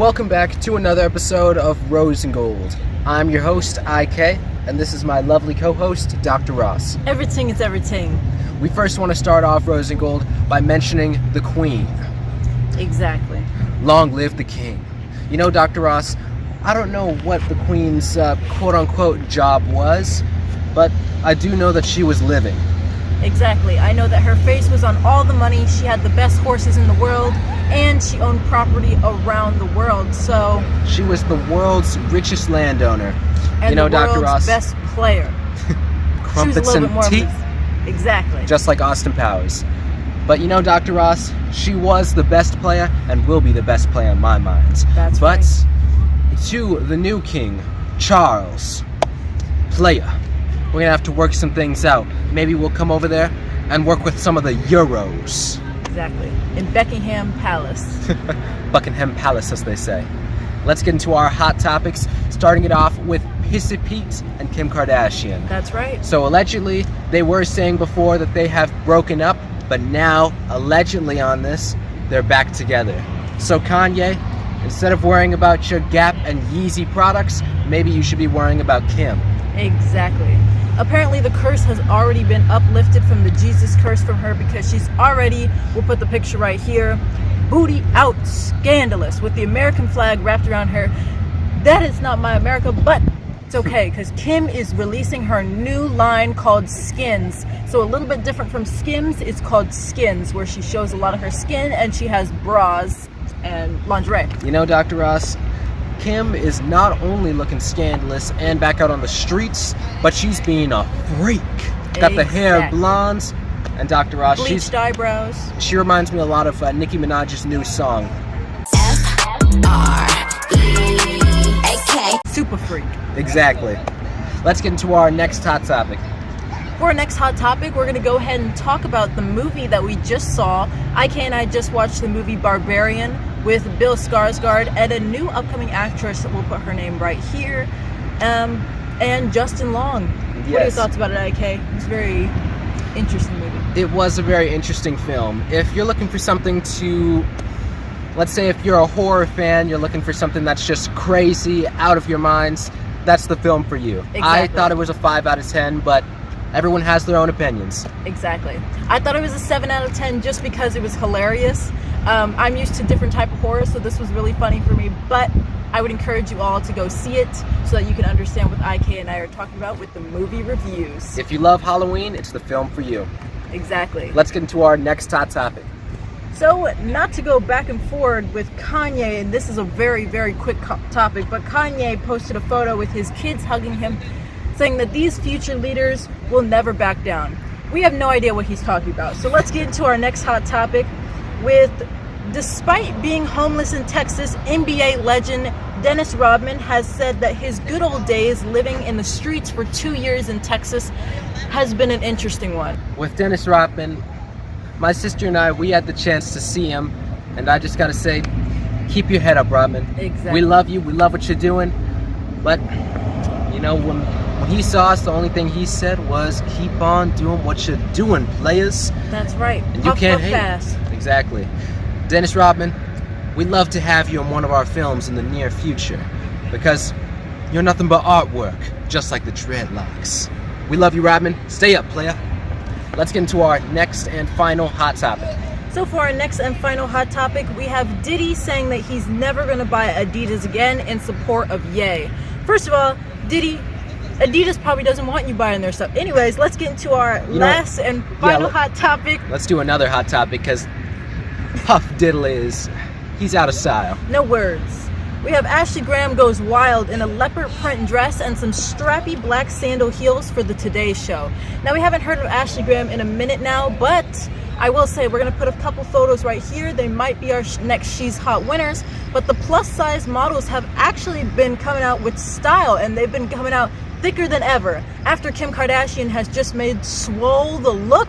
Welcome back to another episode of Rosengold. I'm your host, IK, and this is my lovely co-host, Dr. Ross. Everything is everything. We first want to start off Rosengold by mentioning the Queen. Exactly. Long live the King. You know, Dr. Ross, I don't know what the Queen's quote-unquote job was, but I do know that she was living. Exactly. I know that her face was on all the money, she had the best horses in the world, and she owned property around the world, so... She was the world's richest landowner. And you know, the world's Dr. Ross, best player. Crumpets and teeth. Exactly. Just like Austin Powers. But you know, Dr. Ross, she was the best player and will be the best player in my mind. That's right. But to the new king, Charles, player, we're gonna have to work some things out. Maybe we'll come over there and work with some of the Euros. Exactly. In Buckingham Palace. Buckingham Palace, as they say. Let's get into our hot topics, starting it off with Pissy Pete and Kim Kardashian. That's right. So allegedly, they were saying before that they have broken up, but now, allegedly on this, they're back together. So Kanye, instead of worrying about your Gap and Yeezy products, maybe you should be worrying about Kim. Exactly. Apparently the curse has already been uplifted from the Jesus curse from her, because she's already, we'll put the picture right here, booty out, scandalous, with the American flag wrapped around her. That is not my America, but it's okay, because Kim is releasing her new line called Skins. So a little bit different from Skims, it's called Skins, where she shows a lot of her skin and she has bras and lingerie. You know, Dr. Ross, Kim is not only looking scandalous and back out on the streets, but she's being a freak. Got the hair blondes, and Dr. Ross, bleached eyebrows. She reminds me a lot of Nicki Minaj's new song. F-R-E-A-K. Super freak. Exactly. Let's get into our next hot topic. For our next hot topic, we're going to go ahead and talk about the movie that we just saw. IK and I just watched the movie Barbarian with Bill Skarsgård and a new upcoming actress, we'll put her name right here, and Justin Long. Yes. What are your thoughts about it, IK? It's a very interesting movie. It was a very interesting film. If you're looking for something to, let's say if you're a horror fan, you're looking for something that's just crazy, out of your minds, that's the film for you. Exactly. I thought it was a 5 out of 10, but everyone has their own opinions. Exactly. I thought it was a 7 out of 10 just because it was hilarious. I'm used to different type of horror, so this was really funny for me, but I would encourage you all to go see it so that you can understand what IK and I are talking about with the movie reviews. If you love Halloween, it's the film for you. Exactly. Let's get into our next hot topic. So, not to go back and forward with Kanye, and this is a very, very quick topic, but Kanye posted a photo with his kids hugging him, saying that these future leaders will never back down. We have no idea what he's talking about. So let's get into our next hot topic with, despite being homeless in Texas, NBA legend Dennis Rodman has said that his good old days living in the streets for 2 years in Texas has been an interesting one. With Dennis Rodman, my sister and I, we had the chance to see him, and I just gotta say, keep your head up, Rodman. Exactly. We love you, we love what you're doing, but, you know, when he saw us, the only thing he said was, keep on doing what you're doing, players. That's right. And you can't hate. Fast. Exactly. Dennis Rodman, we'd love to have you in one of our films in the near future, because you're nothing but artwork, just like the dreadlocks. We love you, Rodman. Stay up, player. Let's get into our next and final hot topic. So for our next and final hot topic, we have Diddy saying that he's never going to buy Adidas again in support of Ye. First of all, Diddy, Adidas probably doesn't want you buying their stuff. Anyways, let's get into our last and final hot topic. Let's do another hot topic, because Puff Diddley he's out of style. No words. We have Ashley Graham goes wild in a leopard print dress and some strappy black sandal heels for the Today Show. Now, we haven't heard of Ashley Graham in a minute now, but I will say we're going to put a couple photos right here. They might be our next She's Hot winners, but the plus size models have actually been coming out with style, and they've been coming out thicker than ever. After Kim Kardashian has just made Swole the look,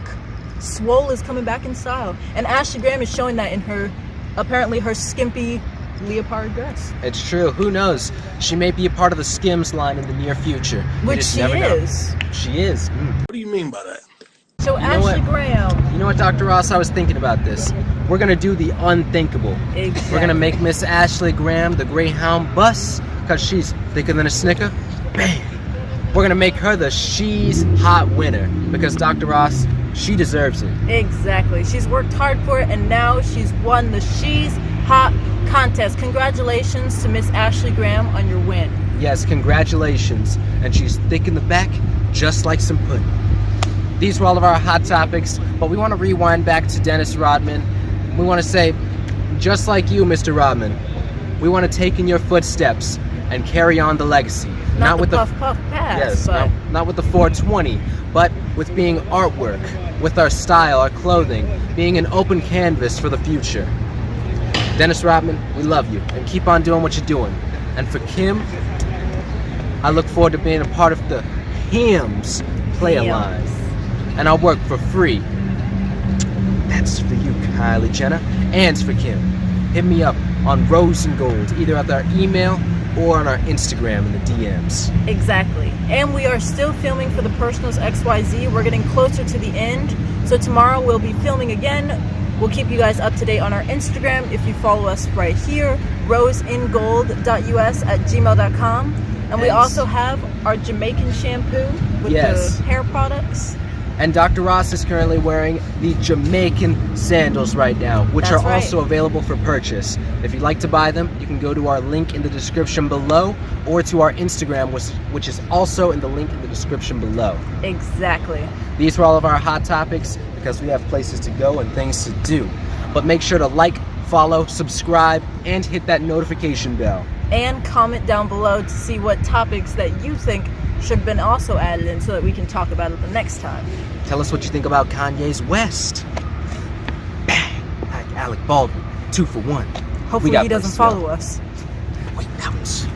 Swole is coming back in style. And Ashley Graham is showing that in her, apparently her skimpy leopard dress. It's true. Who knows? She may be a part of the Skims line in the near future. Which she is. She is. What do you mean by that? So You know what? Ashley Graham. You know what, Dr. Ross? I was thinking about this. We're gonna do the unthinkable. Exactly. We're gonna make Miss Ashley Graham the Greyhound bus because she's thicker than a Snicker. Bam! We're gonna make her the She's Hot winner because Dr. Ross, she deserves it. Exactly. She's worked hard for it, and now she's won the She's Hot contest. Congratulations to Miss Ashley Graham on your win. Yes, congratulations. And she's thick in the back, just like some pudding. These were all of our hot topics, but we want to rewind back to Dennis Rodman. We want to say, just like you, Mr. Rodman, we want to take in your footsteps and carry on the legacy. Not the puff pass. Yes, but not with the 420, but with being artwork, with our style, our clothing, being an open canvas for the future. Dennis Rodman, we love you, and keep on doing what you're doing. And for Kim, I look forward to being a part of the Hymns Play Alive. And I'll work for free. That's for you, Kylie Jenner, and for Kim. Hit me up on rosengold, either at our email or on our Instagram in the DMs. Exactly. And we are still filming for the Personals.xyz. We're getting closer to the end. So tomorrow we'll be filming again. We'll keep you guys up to date on our Instagram if you follow us right here, rosengold.us@gmail.com. And we also have our Jamaican shampoo with the hair products. And Dr. Ross is currently wearing the Jamaican sandals right now, which That's are also available for purchase. If you'd like to buy them, you can go to our link in the description below or to our Instagram, which is also in the link in the description below. Exactly. These were all of our hot topics because we have places to go and things to do. But make sure to like, follow, subscribe, and hit that notification bell. And comment down below to see what topics that you think should have been also added in so that we can talk about it the next time. Tell us what you think about Kanye's West. Bang! Like Alec Baldwin, 2 for 1. Hopefully he doesn't follow us. Wait, that was...